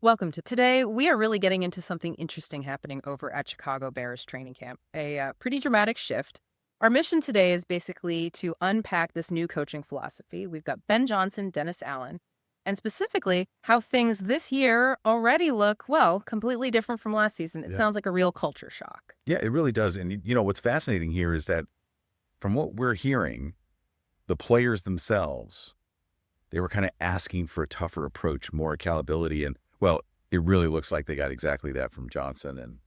Welcome to today. We are really getting into something interesting happening over at Chicago Bears training camp, a pretty dramatic shift. Our mission today is basically to unpack this new coaching philosophy. We've got Ben Johnson, Dennis Allen, and specifically how things this year already look, well, completely different from last season. It Yeah. sounds like a real culture shock. Yeah, it really does. And you know what's fascinating here is that from what we're hearing, the players themselves, they were kind of asking for a tougher approach, more accountability. And well, it really looks like they got exactly that from Johnson and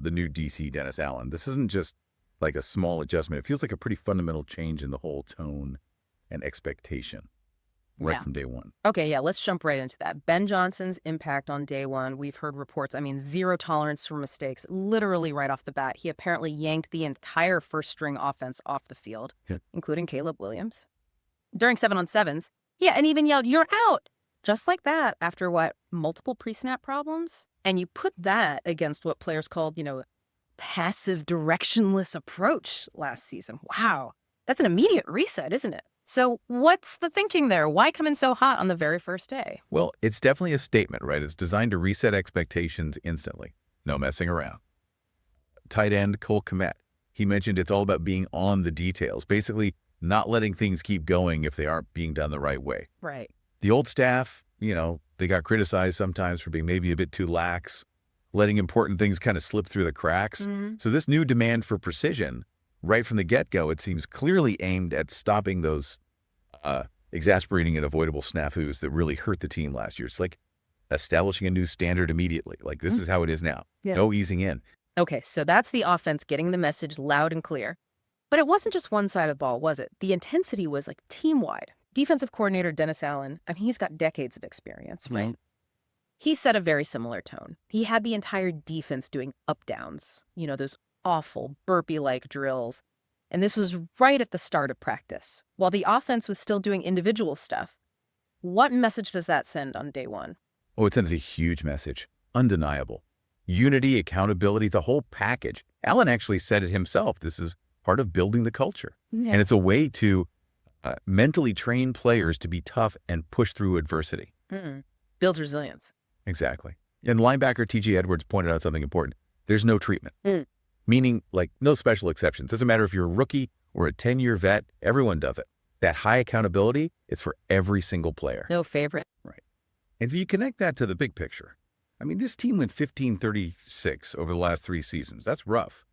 the new DC, Dennis Allen. This isn't just like a small adjustment. It feels like a pretty fundamental change in the whole tone and expectation right Yeah. from day one. Okay, yeah, let's jump right into that. Ben Johnson's impact on day one. We've heard reports, zero tolerance for mistakes, literally right off the bat. He apparently yanked the entire first string offense off the field, Yeah. including Caleb Williams. During 7-on-7s, yeah, and even yelled, "You're out!" Just like that after what? Multiple pre snap problems? And you put that against what players called, passive directionless approach last season. Wow. That's an immediate reset, isn't it? So, what's the thinking there? Why come in so hot on the very first day? Well, it's definitely a statement, right? It's designed to reset expectations instantly. No messing around. Tight end Cole Kmet. He mentioned it's all about being on the details, basically not letting things keep going if they aren't being done the right way. Right. The old staff, they got criticized sometimes for being maybe a bit too lax, letting important things kind of slip through the cracks. Hmm. So this new demand for precision, right from the get-go, it seems clearly aimed at stopping those exasperating and avoidable snafus that really hurt the team last year. It's like establishing a new standard immediately. Like this is how it is now. Yeah. No easing in. Okay, so that's the offense getting the message loud and clear. But it wasn't just one side of the ball, was it? The intensity was like team wide. Defensive coordinator Dennis Allen, he's got decades of experience, right? He set a very similar tone. He had the entire defense doing up downs, those awful burpee like drills. And this was right at the start of practice, while the offense was still doing individual stuff. What message does that send on day one? Oh, it sends a huge message. Undeniable. Unity, accountability, the whole package. Allen actually said it himself. This is part of building the culture. Yeah. And it's a way to mentally train players to be tough and push through adversity. Builds resilience. Exactly. And linebacker T.J. Edwards pointed out something important. There's no treatment, Mm. meaning like no special exceptions. Doesn't matter if you're a rookie or a 10-year vet, everyone does it. That high accountability is for every single player. No favorite. Right. And if you connect that to the big picture, this team went 15-36 over the last 3 seasons. That's rough.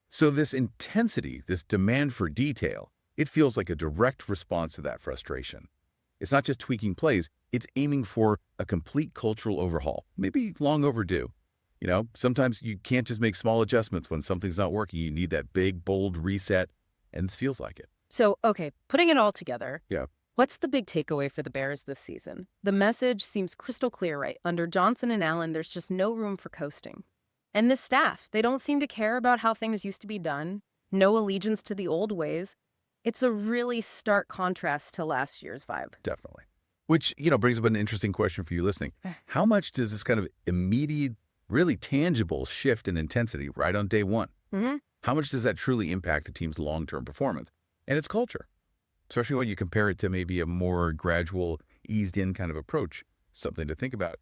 So this intensity, this demand for detail, it feels like a direct response to that frustration. It's not just tweaking plays, it's aiming for a complete cultural overhaul, maybe long overdue. Sometimes you can't just make small adjustments when something's not working. You need that big, bold reset, and this feels like it. So, okay, putting it all together. Yeah. What's the big takeaway for the Bears this season? The message seems crystal clear, right? Under Johnson and Allen, there's just no room for coasting. And this staff, they don't seem to care about how things used to be done. No allegiance to the old ways. It's a really stark contrast to last year's vibe. Definitely. Which, brings up an interesting question for you listening. How much does this kind of immediate, really tangible shift in intensity right on day one, Mm-hmm. how much does that truly impact the team's long-term performance and its culture? Especially when you compare it to maybe a more gradual, eased-in kind of approach. Something to think about.